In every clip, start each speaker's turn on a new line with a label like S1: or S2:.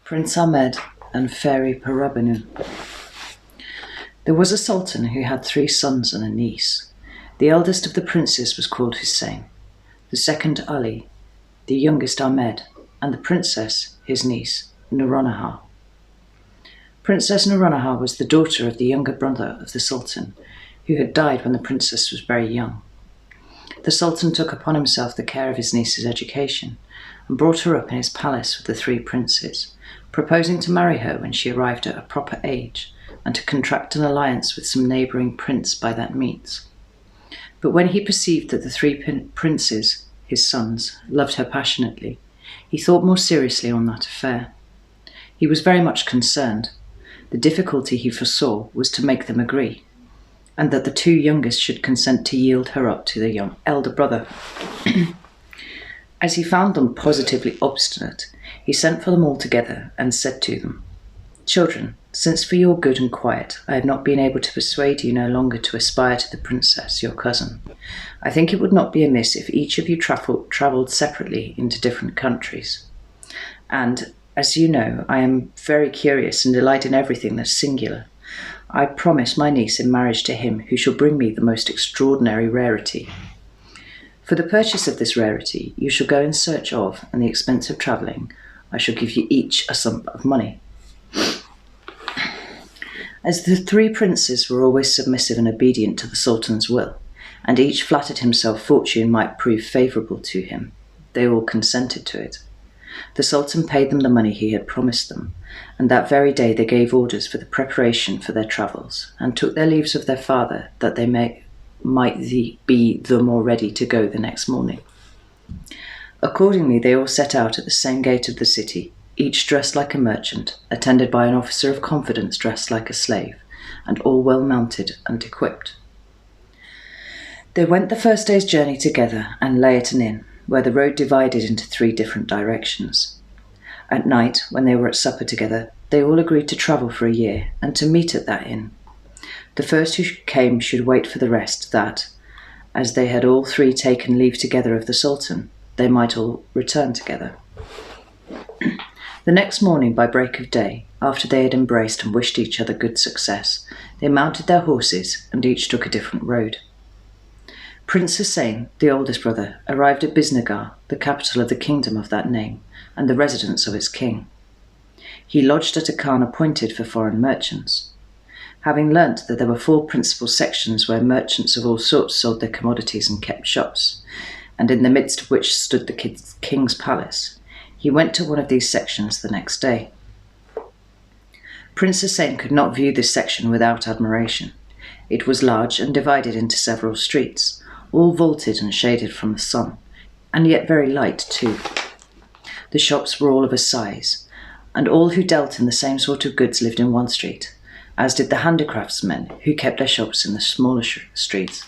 S1: Prince Ahmed and Fairy Parabanu. There was a sultan who had 3 sons and a niece. The eldest of the princes was called Hussein, the second Ali, the youngest Ahmed, and the princess, his niece, Nuronahar. Princess Nuronahar was the daughter of the younger brother of the sultan, who had died when the princess was very young. The sultan took upon himself the care of his niece's education and brought her up in his palace with the 3 princes, proposing to marry her when she arrived at a proper age and to contract an alliance with some neighbouring prince by that means. But when he perceived that the 3 princes, his sons, loved her passionately, he thought more seriously on that affair. He was very much concerned. The difficulty he foresaw was to make them agree, and that the 2 youngest should consent to yield her up to the young elder brother. As he found them positively obstinate, he sent for them all together and said to them, "Children, since for your good and quiet I have not been able to persuade you no longer to aspire to the princess, your cousin, I think it would not be amiss if each of you travelled separately into different countries. And, as you know, I am very curious and delight in everything that's singular. I promise my niece in marriage to him who shall bring me the most extraordinary rarity. For the purchase of this rarity you shall go in search of, and the expense of travelling, I shall give you each a sum of money." As the 3 princes were always submissive and obedient to the sultan's will, and each flattered himself fortune might prove favourable to him, they all consented to it. The sultan paid them the money he had promised them, and that very day they gave orders for the preparation for their travels, and took their leaves of their father, that they might be the more ready to go the next morning. Accordingly, they all set out at the same gate of the city, each dressed like a merchant, attended by an officer of confidence dressed like a slave, and all well mounted and equipped. They went the first day's journey together and lay at an inn, where the road divided into 3 different directions. At night, when they were at supper together, they all agreed to travel for a year and to meet at that inn. The first who came should wait for the rest, that, as they had all 3 taken leave together of the sultan, they might all return together. The next morning, by break of day, after they had embraced and wished each other good success, they mounted their horses and each took a different road. Prince Hussein, the oldest brother, arrived at Bisnagar, the capital of the kingdom of that name, and the residence of its king. He lodged at a khan appointed for foreign merchants. Having learnt that there were 4 principal sections where merchants of all sorts sold their commodities and kept shops, and in the midst of which stood the king's palace, he went to one of these sections the next day. Prince Hussein could not view this section without admiration. It was large and divided into several streets, all vaulted and shaded from the sun, and yet very light too. The shops were all of a size, and all who dealt in the same sort of goods lived in one street, as did the handicraftsmen who kept their shops in the smaller streets.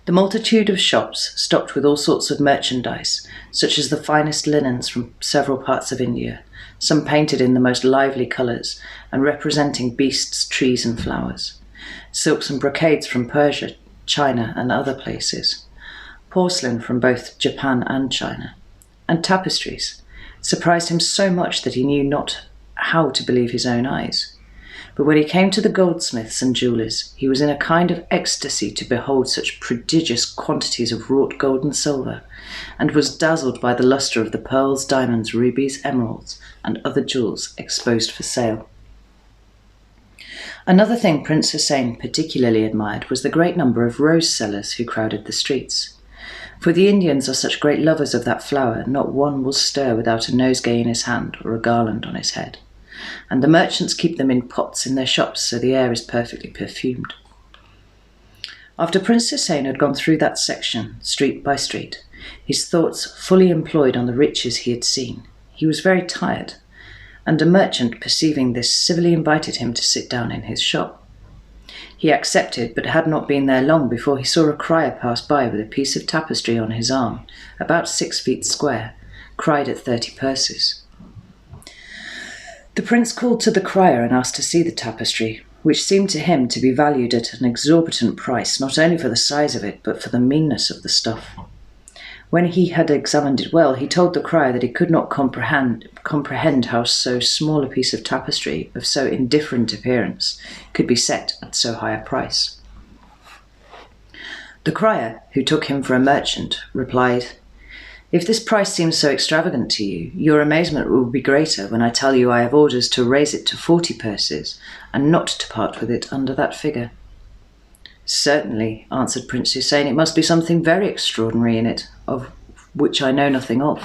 S1: The multitude of shops, stocked with all sorts of merchandise, such as the finest linens from several parts of India, some painted in the most lively colours and representing beasts, trees and flowers, silks and brocades from Persia, China and other places, porcelain from both Japan and China, and tapestries, surprised him so much that he knew not how to believe his own eyes. But when he came to the goldsmiths and jewellers, he was in a kind of ecstasy to behold such prodigious quantities of wrought gold and silver, and was dazzled by the lustre of the pearls, diamonds, rubies, emeralds, and other jewels exposed for sale. Another thing Prince Hussein particularly admired was the great number of rose sellers who crowded the streets. For the Indians are such great lovers of that flower, not one will stir without a nosegay in his hand or a garland on his head. And the merchants keep them in pots in their shops, so the air is perfectly perfumed. After Prince Hussein had gone through that section, street by street, his thoughts fully employed on the riches he had seen, he was very tired, and a merchant, perceiving this, civilly invited him to sit down in his shop. He accepted, but had not been there long before he saw a crier pass by with a piece of tapestry on his arm, about 6 feet square, cried at 30 purses. The prince called to the crier and asked to see the tapestry, which seemed to him to be valued at an exorbitant price, not only for the size of it, but for the meanness of the stuff. When he had examined it well, he told the crier that he could not comprehend how so small a piece of tapestry of so indifferent appearance could be set at so high a price. The crier, who took him for a merchant, replied, "If this price seems so extravagant to you, your amazement will be greater when I tell you I have orders to raise it to 40 purses, and not to part with it under that figure." "Certainly," answered Prince Hussein, "it must be something very extraordinary in it, of which I know nothing of."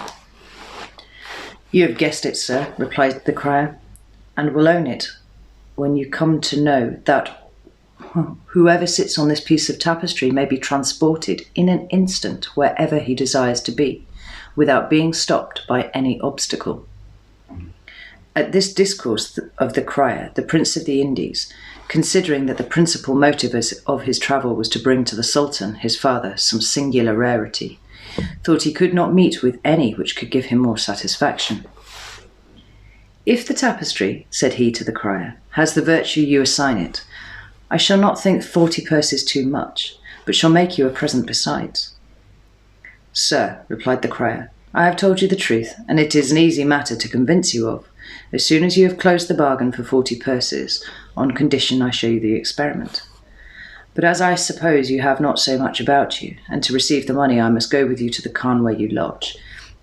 S1: "You have guessed it, sir," replied the crier, "and will own it when you come to know that whoever sits on this piece of tapestry may be transported in an instant wherever he desires to be, without being stopped by any obstacle." At this discourse of the crier, the Prince of the Indies, considering that the principal motive of his travel was to bring to the Sultan, his father, some singular rarity, thought he could not meet with any which could give him more satisfaction. "If the tapestry," said he to the crier, "has the virtue you assign it, I shall not think 40 purses too much, but shall make you a present besides." "Sir," replied the crier, "I have told you the truth, and it is an easy matter to convince you of, as soon as you have closed the bargain for 40 purses, on condition I show you the experiment. But as I suppose you have not so much about you, and to receive the money I must go with you to the khan where you lodge,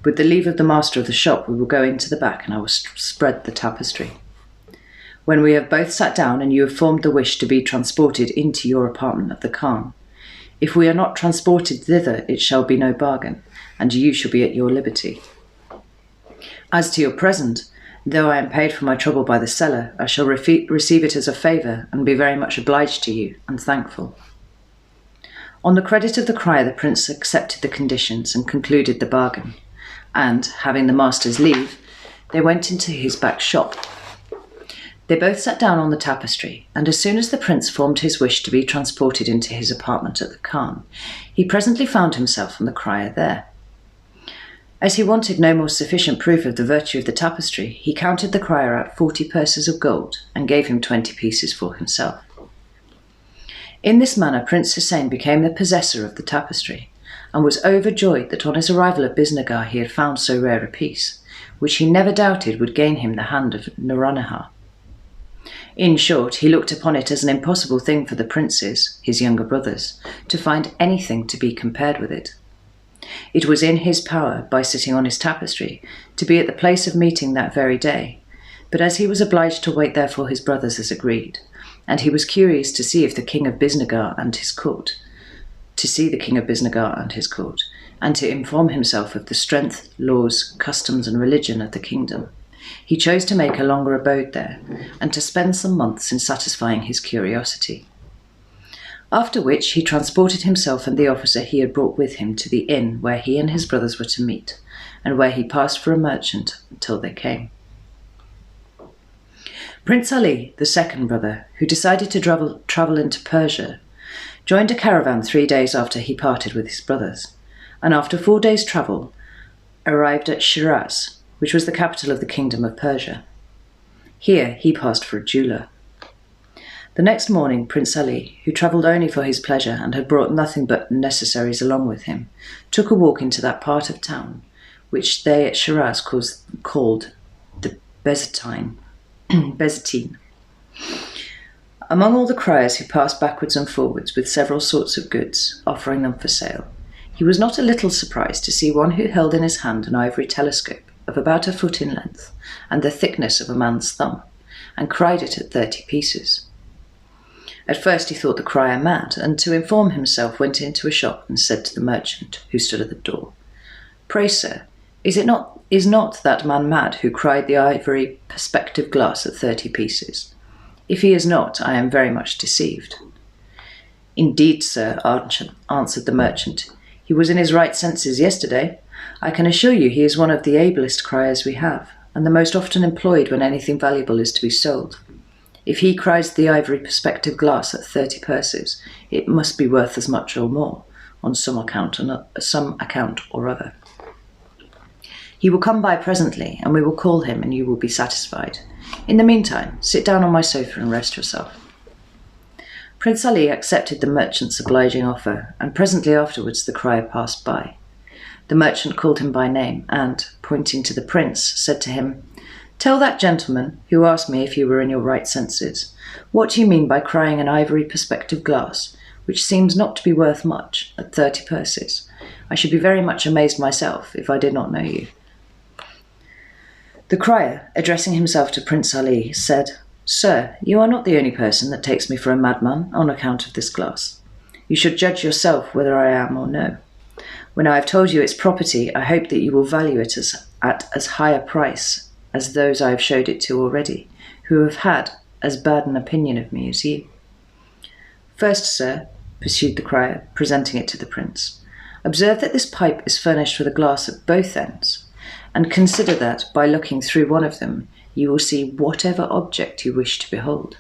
S1: with the leave of the master of the shop we will go into the back and I will spread the tapestry. When we have both sat down and you have formed the wish to be transported into your apartment of the khan, if we are not transported thither it shall be no bargain, and you shall be at your liberty. As to your present, though I am paid for my trouble by the seller, I shall receive it as a favour, and be very much obliged to you, and thankful." On the credit of the crier, the prince accepted the conditions and concluded the bargain, and, having the master's leave, they went into his back shop. They both sat down on the tapestry, and as soon as the prince formed his wish to be transported into his apartment at the khan, he presently found himself and the crier there. As he wanted no more sufficient proof of the virtue of the tapestry, he counted the crier out 40 purses of gold, and gave him 20 pieces for himself. In this manner Prince Hussein became the possessor of the tapestry, and was overjoyed that on his arrival at Bisnagar he had found so rare a piece, which he never doubted would gain him the hand of Nouronihar. In short, he looked upon it as an impossible thing for the princes, his younger brothers, to find anything to be compared with it. It was in his power, by sitting on his tapestry, to be at the place of meeting that very day, but as he was obliged to wait there for his brothers as agreed, and he was curious to see the king of Bisnagar and his court, and to inform himself of the strength, laws, customs, and religion of the kingdom, he chose to make a longer abode there, and to spend some months in satisfying his curiosity. After which he transported himself and the officer he had brought with him to the inn where he and his brothers were to meet, and where he passed for a merchant until they came. Prince Ali, the second brother, who decided to travel into Persia, joined a caravan 3 days after he parted with his brothers, and after 4 days' travel arrived at Shiraz, which was the capital of the kingdom of Persia. Here he passed for a jeweller. The next morning Prince Ali, who travelled only for his pleasure and had brought nothing but necessaries along with him, took a walk into that part of town which they at Shiraz called the Bezatine. Among all the criers who passed backwards and forwards with several sorts of goods, offering them for sale, he was not a little surprised to see one who held in his hand an ivory telescope of about a foot in length and the thickness of a man's thumb, and cried it at 30 pieces. At first he thought the crier mad, and to inform himself went into a shop and said to the merchant, who stood at the door, "Pray, sir, is not that man mad who cried the ivory perspective glass at 30 pieces? If he is not, I am very much deceived." "Indeed, sir," answered the merchant, "he was in his right senses yesterday. I can assure you he is one of the ablest criers we have, and the most often employed when anything valuable is to be sold. If he cries the ivory perspective glass at 30 purses, it must be worth as much or more, on some account or other. He will come by presently, and we will call him, and you will be satisfied. In the meantime, sit down on my sofa and rest yourself." Prince Ali accepted the merchant's obliging offer, and presently afterwards the crier passed by. The merchant called him by name and, pointing to the prince, said to him, "Tell that gentleman, who asked me if you were in your right senses, what do you mean by crying an ivory perspective glass, which seems not to be worth much, at 30 purses? I should be very much amazed myself if I did not know you." The crier, addressing himself to Prince Ali, said, "Sir, you are not the only person that takes me for a madman on account of this glass. You should judge yourself whether I am or no. When I have told you its property, I hope that you will value it at as high a price as those I have showed it to already, who have had as bad an opinion of me as you. First, sir," pursued the crier, presenting it to the prince, "observe that this pipe is furnished with a glass at both ends, and consider that, by looking through one of them, you will see whatever object you wish to behold."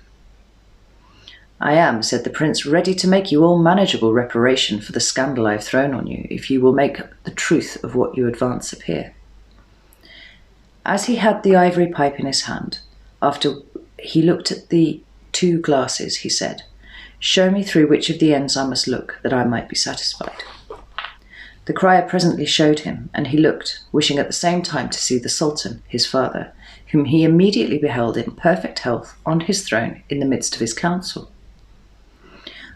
S1: "I am," said the prince, "ready to make you all manageable reparation for the scandal I have thrown on you, if you will make the truth of what you advance appear." As he had the ivory pipe in his hand, after he looked at the 2 glasses, he said, "Show me through which of the ends I must look, that I might be satisfied." The crier presently showed him, and he looked, wishing at the same time to see the Sultan, his father, whom he immediately beheld in perfect health on his throne in the midst of his council.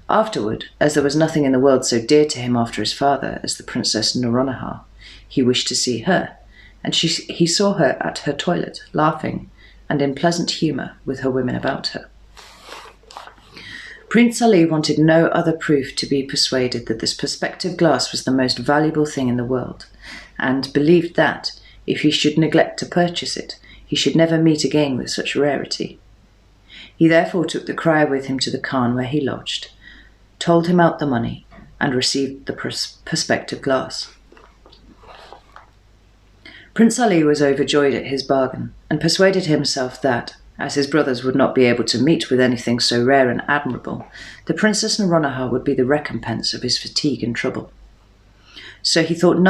S1: Afterward, as there was nothing in the world so dear to him after his father as the Princess Nouronihar, he wished to see her, and he saw her at her toilet, laughing, and in pleasant humour with her women about her. Prince Ali wanted no other proof to be persuaded that this perspective glass was the most valuable thing in the world, and believed that, if he should neglect to purchase it, he should never meet again with such rarity. He therefore took the crier with him to the khan where he lodged, told him out the money, and received the perspective glass. Prince Ali was overjoyed at his bargain, and persuaded himself that, as his brothers would not be able to meet with anything so rare and admirable, the Princess Nouronihar would be the recompense of his fatigue and trouble. So he thought of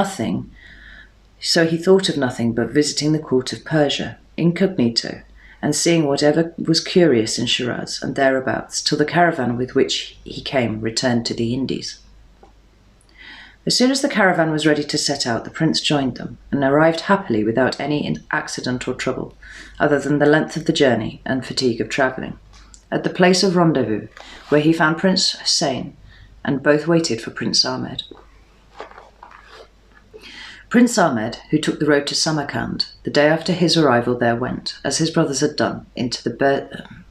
S1: nothing but visiting the court of Persia, incognito, and seeing whatever was curious in Shiraz and thereabouts, till the caravan with which he came returned to the Indies. As soon as the caravan was ready to set out, the prince joined them, and arrived happily without any accident or trouble, other than the length of the journey and fatigue of travelling, at the place of rendezvous, where he found Prince Hussein, and both waited for Prince Ahmed. Prince Ahmed, who took the road to Samarkand, the day after his arrival there went, as his brothers had done, into the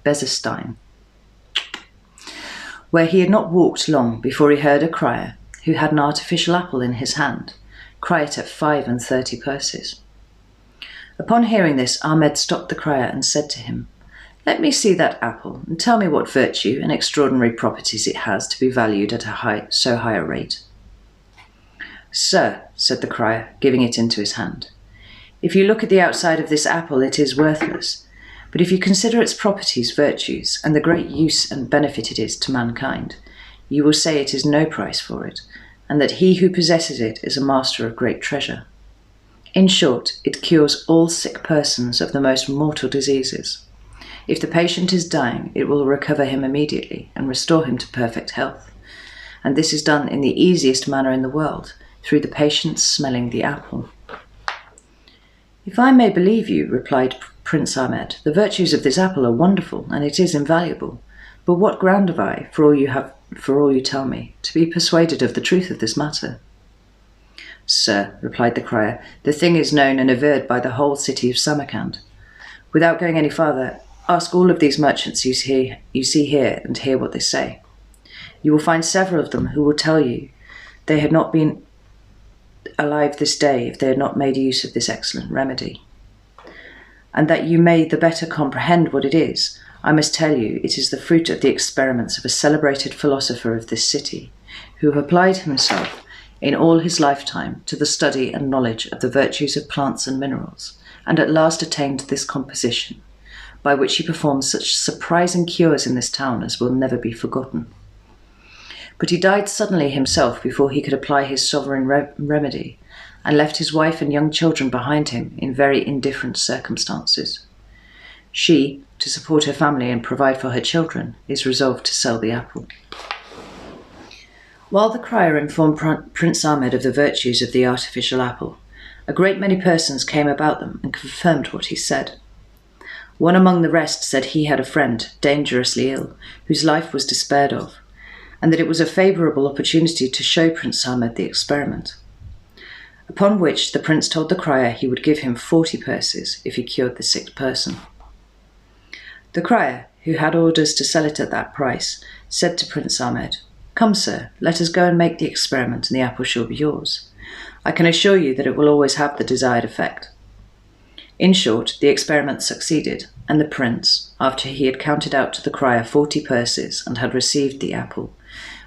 S1: Bezestein, where he had not walked long before he heard a crier, who had an artificial apple in his hand, cry it at 35 purses. Upon hearing this, Ahmed stopped the crier and said to him, "Let me see that apple, and tell me what virtue and extraordinary properties it has to be valued at so high a rate." "Sir," said the crier, giving it into his hand, "if you look at the outside of this apple, it is worthless. But if you consider its properties, virtues, and the great use and benefit it is to mankind, you will say it is no price for it, and that he who possesses it is a master of great treasure. In short, it cures all sick persons of the most mortal diseases. If the patient is dying, it will recover him immediately and restore him to perfect health. And this is done in the easiest manner in the world, through the patient's smelling the apple." "If I may believe you," replied Prince Ahmed, "the virtues of this apple are wonderful, and it is invaluable. But what ground have I, for all you tell me, to be persuaded of the truth of this matter?" "Sir," replied the crier, "the thing is known and averred by the whole city of Samarkand. Without going any farther, ask all of these merchants you see here and hear what they say. You will find several of them who will tell you they had not been alive this day if they had not made use of this excellent remedy. And that you may the better comprehend what it is, I must tell you it is the fruit of the experiments of a celebrated philosopher of this city, who applied himself in all his lifetime to the study and knowledge of the virtues of plants and minerals, and at last attained this composition, by which he performed such surprising cures in this town as will never be forgotten. But he died suddenly himself before he could apply his sovereign remedy, and left his wife and young children behind him in very indifferent circumstances. She, to support her family and provide for her children, is resolved to sell the apple." While the crier informed Prince Ahmed of the virtues of the artificial apple, a great many persons came about them and confirmed what he said. One among the rest said he had a friend, dangerously ill, whose life was despaired of, and that it was a favourable opportunity to show Prince Ahmed the experiment. Upon which the prince told the crier he would give him 40 purses if he cured the sick person. The crier, who had orders to sell it at that price, said to Prince Ahmed, "Come, sir, let us go and make the experiment, and the apple shall be yours. I can assure you that it will always have the desired effect." In short, the experiment succeeded, and the prince, after he had counted out to the crier 40 purses and had received the apple,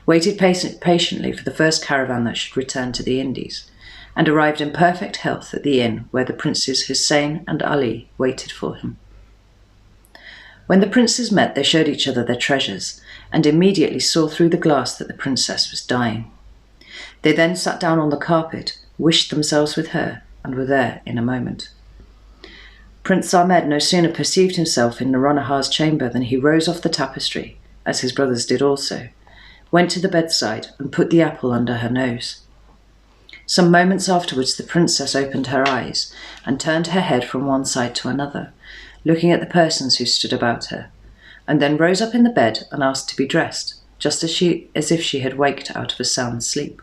S1: waited patiently for the first caravan that should return to the Indies, and arrived in perfect health at the inn where the princes Hussein and Ali waited for him. When the princes met, they showed each other their treasures, and immediately saw through the glass that the princess was dying. They then sat down on the carpet, wished themselves with her, and were there in a moment. Prince Ahmed no sooner perceived himself in Naronahar's chamber than he rose off the tapestry, as his brothers did also, went to the bedside, and put the apple under her nose. Some moments afterwards the princess opened her eyes, and turned her head from one side to another, looking at the persons who stood about her, and then rose up in the bed and asked to be dressed, just as if she had waked out of a sound sleep.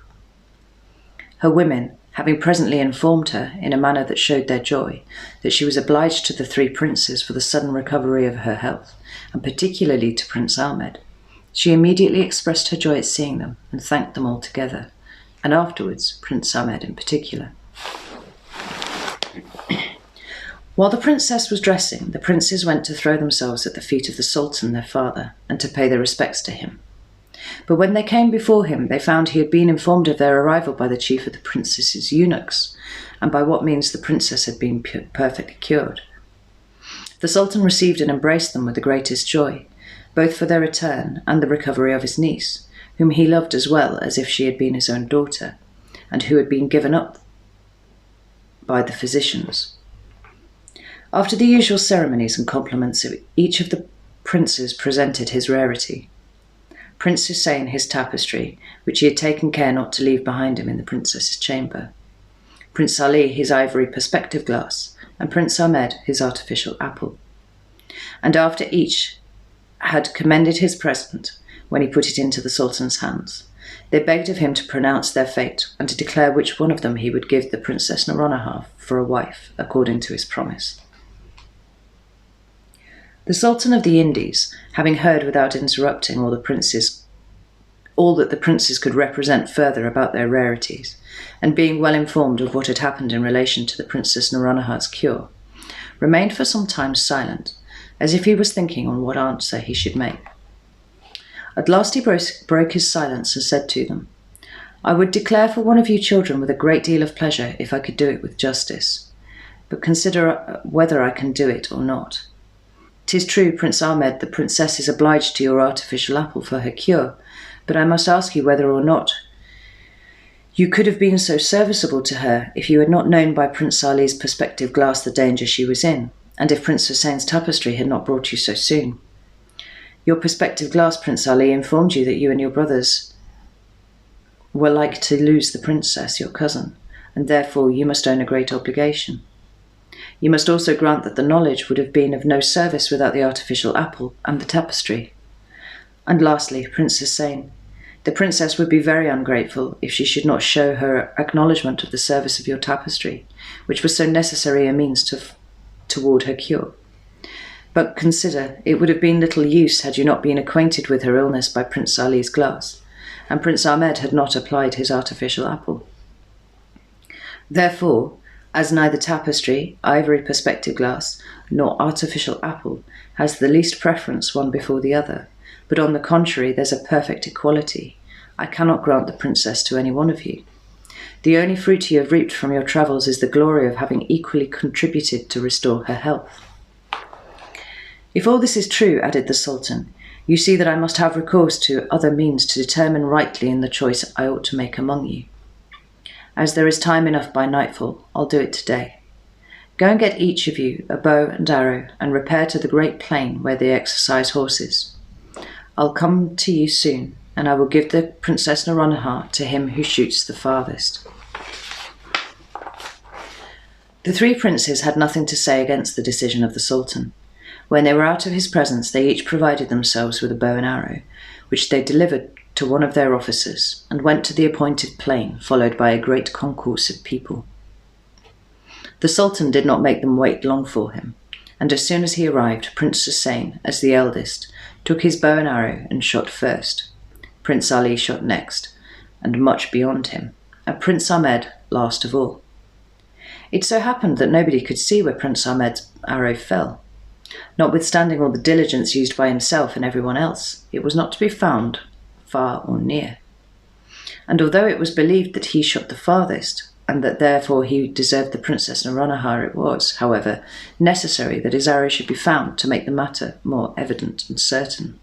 S1: Her women, having presently informed her, in a manner that showed their joy, that she was obliged to the 3 princes for the sudden recovery of her health, and particularly to Prince Ahmed, she immediately expressed her joy at seeing them, and thanked them all together, and afterwards Prince Ahmed in particular. While the princess was dressing, the princes went to throw themselves at the feet of the Sultan, their father, and to pay their respects to him. But when they came before him, they found he had been informed of their arrival by the chief of the princess's eunuchs, and by what means the princess had been perfectly cured. The Sultan received and embraced them with the greatest joy, both for their return and the recovery of his niece, whom he loved as well as if she had been his own daughter, and who had been given up by the physicians. After the usual ceremonies and compliments, each of the princes presented his rarity. Prince Hussein his tapestry, which he had taken care not to leave behind him in the princess's chamber, Prince Ali his ivory perspective glass, and Prince Ahmed his artificial apple. And after each had commended his present, when he put it into the Sultan's hands, they begged of him to pronounce their fate, and to declare which one of them he would give the Princess Naronahar for a wife, according to his promise. The Sultan of the Indies, having heard without interrupting all that the princes could represent further about their rarities, and being well informed of what had happened in relation to the Princess Naronahar's cure, remained for some time silent, as if he was thinking on what answer he should make. At last he broke his silence and said to them, "I would declare for one of you children with a great deal of pleasure if I could do it with justice, but consider whether I can do it or not. 'Tis true, Prince Ahmed, the princess is obliged to your artificial apple for her cure, but I must ask you whether or not you could have been so serviceable to her if you had not known by Prince Ali's perspective glass the danger she was in, and if Prince Hussein's tapestry had not brought you so soon. Your perspective glass, Prince Ali, informed you that you and your brothers were like to lose the princess, your cousin, and therefore you must own a great obligation. You must also grant that the knowledge would have been of no service without the artificial apple and the tapestry. And lastly, Prince Hussein, the princess would be very ungrateful if she should not show her acknowledgement of the service of your tapestry, which was so necessary a means toward her cure. But consider, it would have been little use had you not been acquainted with her illness by Prince Ali's glass, and Prince Ahmed had not applied his artificial apple. Therefore, as neither tapestry, ivory perspective glass, nor artificial apple has the least preference one before the other, but on the contrary there's a perfect equality, I cannot grant the princess to any one of you. The only fruit you have reaped from your travels is the glory of having equally contributed to restore her health. If all this is true, added the Sultan, you see that I must have recourse to other means to determine rightly in the choice I ought to make among you. As there is time enough by nightfall, I'll do it today. Go and get each of you a bow and arrow, and repair to the great plain where they exercise horses. I'll come to you soon, and I will give the Princess Naranjal to him who shoots the farthest." The three princes had nothing to say against the decision of the Sultan. When they were out of his presence, they each provided themselves with a bow and arrow, which they delivered to one of their officers, and went to the appointed plain, followed by a great concourse of people. The Sultan did not make them wait long for him, and as soon as he arrived, Prince Hussein, as the eldest, took his bow and arrow and shot first. Prince Ali shot next, and much beyond him, and Prince Ahmed last of all. It so happened that nobody could see where Prince Ahmed's arrow fell. Notwithstanding all the diligence used by himself and everyone else, it was not to be found far or near. And although it was believed that he shot the farthest, and that therefore he deserved the Princess Naranjal, it was, however, necessary that his arrow should be found to make the matter more evident and certain.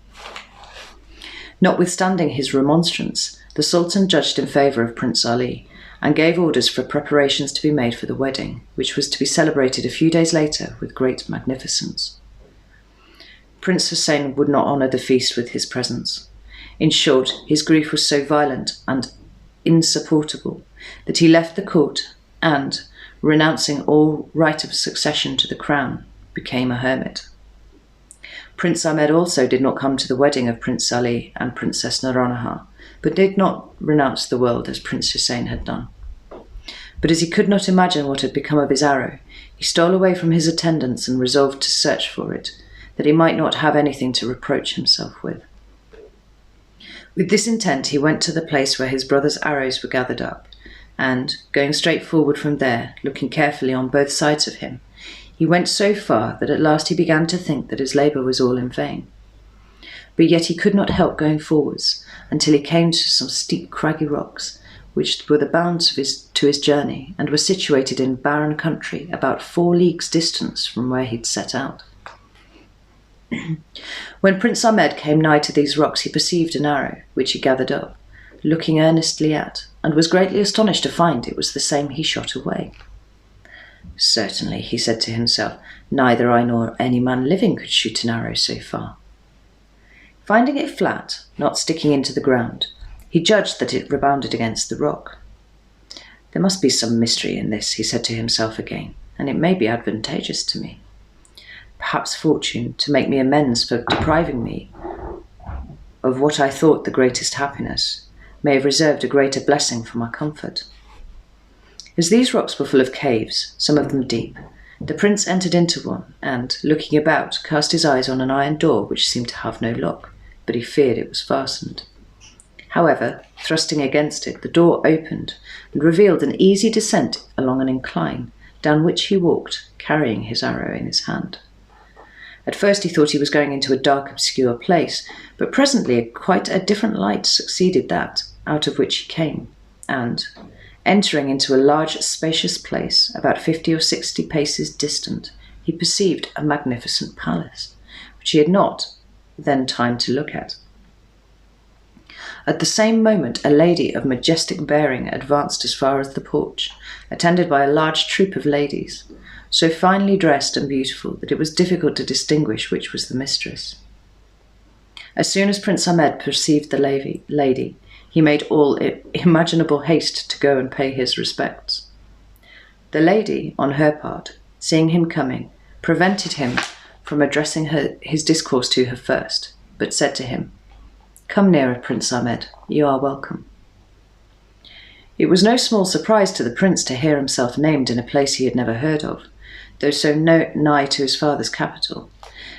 S1: Notwithstanding his remonstrance, the Sultan judged in favour of Prince Ali, and gave orders for preparations to be made for the wedding, which was to be celebrated a few days later with great magnificence. Prince Hussein would not honour the feast with his presence. In short, his grief was so violent and insupportable that he left the court and, renouncing all right of succession to the crown, became a hermit. Prince Ahmed also did not come to the wedding of Prince Ali and Princess Naranjal, but did not renounce the world as Prince Hussein had done. But as he could not imagine what had become of his arrow, he stole away from his attendants and resolved to search for it, that he might not have anything to reproach himself with. With this intent he went to the place where his brother's arrows were gathered up, and, going straight forward from there, looking carefully on both sides of him, he went so far that at last he began to think that his labour was all in vain. But yet he could not help going forwards, until he came to some steep craggy rocks, which were the bounds of his journey, and were situated in barren country, about 4 leagues distance from where he'd set out. When Prince Ahmed came nigh to these rocks, he perceived an arrow, which he gathered up, looking earnestly at, and was greatly astonished to find it was the same he shot away. "Certainly," he said to himself, "neither I nor any man living could shoot an arrow so far." Finding it flat, not sticking into the ground, he judged that it rebounded against the rock. "There must be some mystery in this," he said to himself again, "and it may be advantageous to me. Perhaps fortune, to make me amends for depriving me of what I thought the greatest happiness, may have reserved a greater blessing for my comfort." As these rocks were full of caves, some of them deep, the prince entered into one, and, looking about, cast his eyes on an iron door which seemed to have no lock, but he feared it was fastened. However, thrusting against it, the door opened and revealed an easy descent along an incline, down which he walked, carrying his arrow in his hand. At first he thought he was going into a dark, obscure place, but presently quite a different light succeeded that out of which he came, and, entering into a large, spacious place, about 50 or 60 paces distant, he perceived a magnificent palace, which he had not then time to look at. At the same moment, a lady of majestic bearing advanced as far as the porch, attended by a large troop of ladies, so finely dressed and beautiful that it was difficult to distinguish which was the mistress. As soon as Prince Ahmed perceived the lady, he made all imaginable haste to go and pay his respects. The lady, on her part, seeing him coming, prevented him from addressing his discourse to her first, but said to him, "Come nearer, Prince Ahmed, you are welcome." It was no small surprise to the prince to hear himself named in a place he had never heard of, though so nigh to his father's capital,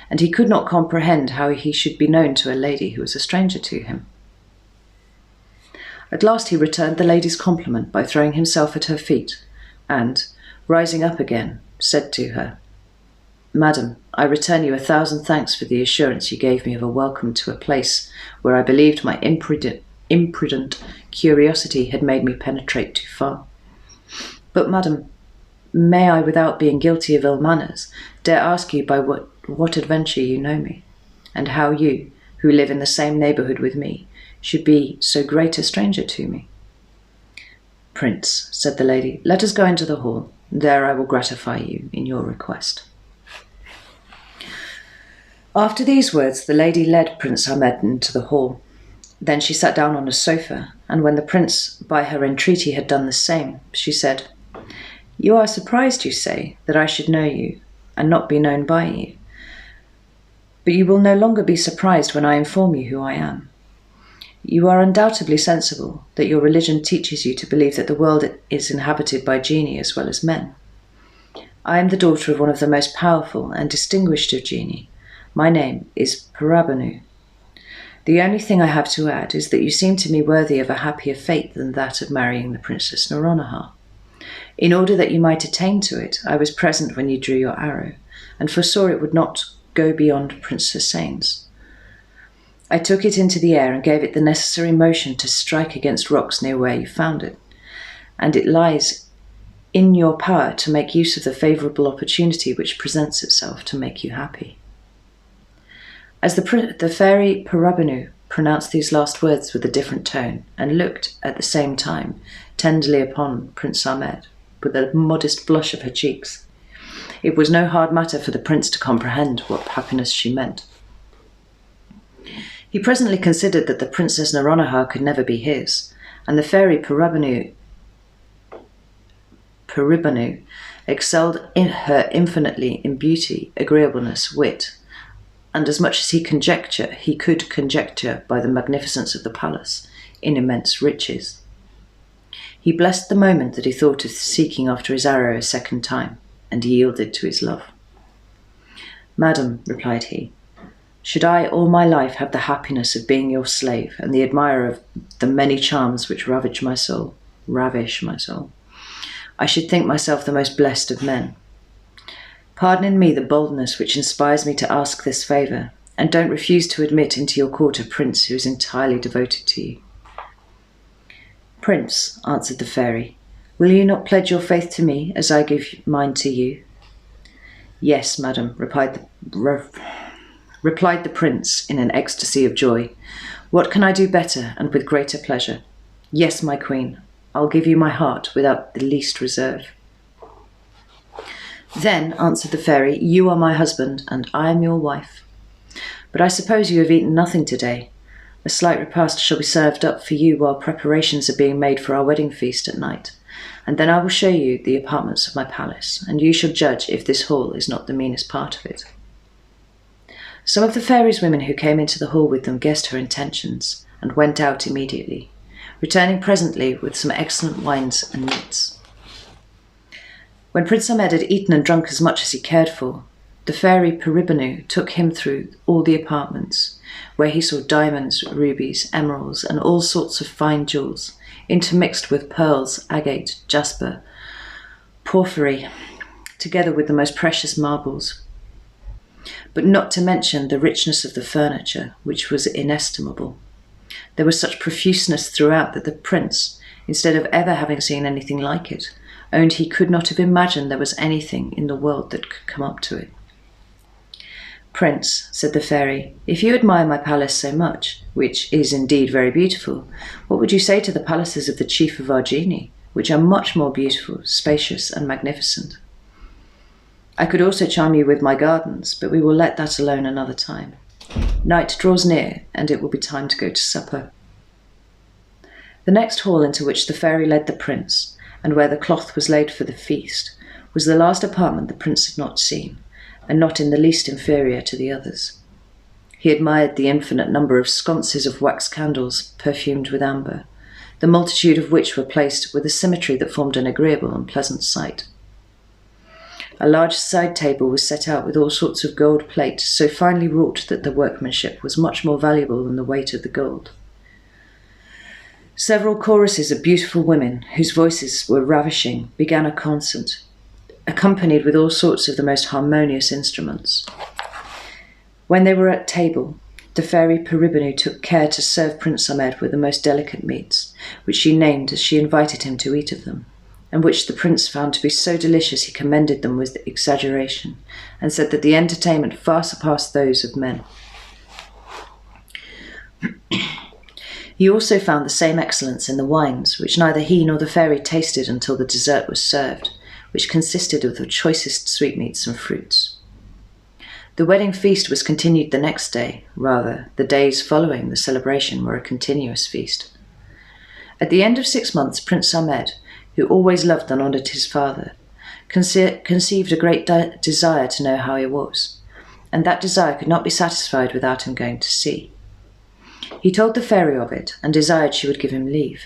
S1: and he could not comprehend how he should be known to a lady who was a stranger to him. At last he returned the lady's compliment by throwing himself at her feet, and, rising up again, said to her, "Madam, I return you 1,000 thanks for the assurance you gave me of a welcome to a place where I believed my imprudent curiosity had made me penetrate too far. But, madam, may I, without being guilty of ill manners, dare ask you by what adventure you know me, and how you, who live in the same neighbourhood with me, should be so great a stranger to me?" "Prince," said the lady, "let us go into the hall. There I will gratify you in your request." After these words, the lady led Prince Ahmed into the hall. Then she sat down on a sofa, and when the prince, by her entreaty, had done the same, she said, "You are surprised, you say, that I should know you, and not be known by you. But you will no longer be surprised when I inform you who I am. You are undoubtedly sensible that your religion teaches you to believe that the world is inhabited by genii as well as men. I am the daughter of one of the most powerful and distinguished of genii. My name is Parabanu. The only thing I have to add is that you seem to me worthy of a happier fate than that of marrying the Princess Noronihar. In order that you might attain to it, I was present when you drew your arrow, and foresaw it would not go beyond Prince Hussein's. I took it into the air and gave it the necessary motion to strike against rocks near where you found it, and it lies in your power to make use of the favourable opportunity which presents itself to make you happy." As the fairy Parabanu pronounced these last words with a different tone, and looked, at the same time, tenderly upon Prince Ahmed, with a modest blush of her cheeks, it was no hard matter for the prince to comprehend what happiness she meant. He presently considered that the Princess Noronihar could never be his, and the fairy Parabanu excelled in her infinitely in beauty, agreeableness, wit, and as much as he could conjecture by the magnificence of the palace, in immense riches. He blessed the moment that he thought of seeking after his arrow a second time, and yielded to his love. "Madam," replied he, "should I all my life have the happiness of being your slave and the admirer of the many charms which ravish my soul, I should think myself the most blessed of men. Pardon in me the boldness which inspires me to ask this favour, and don't refuse to admit into your court a prince who is entirely devoted to you." "Prince," answered the fairy, "will you not pledge your faith to me as I give mine to you?" "Yes, madam," replied the prince in an ecstasy of joy. "What can I do better and with greater pleasure? Yes, my queen, I'll give you my heart without the least reserve." "Then," answered the fairy, "you are my husband, and I am your wife. But I suppose you have eaten nothing today. A slight repast shall be served up for you while preparations are being made for our wedding feast at night, and then I will show you the apartments of my palace, and you shall judge if this hall is not the meanest part of it." Some of the fairy's women who came into the hall with them guessed her intentions, and went out immediately, returning presently with some excellent wines and meats. When Prince Ahmed had eaten and drunk as much as he cared for, the fairy Parabanu took him through all the apartments, where he saw diamonds, rubies, emeralds, and all sorts of fine jewels, intermixed with pearls, agate, jasper, porphyry, together with the most precious marbles. But not to mention the richness of the furniture, which was inestimable. There was such profuseness throughout that the prince, instead of ever having seen anything like it, owned he could not have imagined there was anything in the world that could come up to it. "Prince," said the fairy, "if you admire my palace so much, which is indeed very beautiful, what would you say to the palaces of the chief of our genii, which are much more beautiful, spacious, and magnificent? I could also charm you with my gardens, but we will let that alone another time. Night draws near, and it will be time to go to supper." The next hall into which the fairy led the prince, and where the cloth was laid for the feast, was the last apartment the prince had not seen, and not in the least inferior to the others. He admired the infinite number of sconces of wax candles perfumed with amber, the multitude of which were placed with a symmetry that formed an agreeable and pleasant sight. A large side table was set out with all sorts of gold plate, so finely wrought that the workmanship was much more valuable than the weight of the gold. Several choruses of beautiful women, whose voices were ravishing, began a concert, accompanied with all sorts of the most harmonious instruments. When they were at table, the fairy Parabanu took care to serve Prince Ahmed with the most delicate meats, which she named as she invited him to eat of them, and which the prince found to be so delicious he commended them with exaggeration, and said that the entertainment far surpassed those of men. He also found the same excellence in the wines, which neither he nor the fairy tasted until the dessert was served, which consisted of the choicest sweetmeats and fruits. The wedding feast was continued the next day. Rather, the days following the celebration were a continuous feast. At the end of 6 months, Prince Ahmed, who always loved and honoured his father, conceived a great desire to know how he was, and that desire could not be satisfied without him going to sea. He told the fairy of it and desired she would give him leave.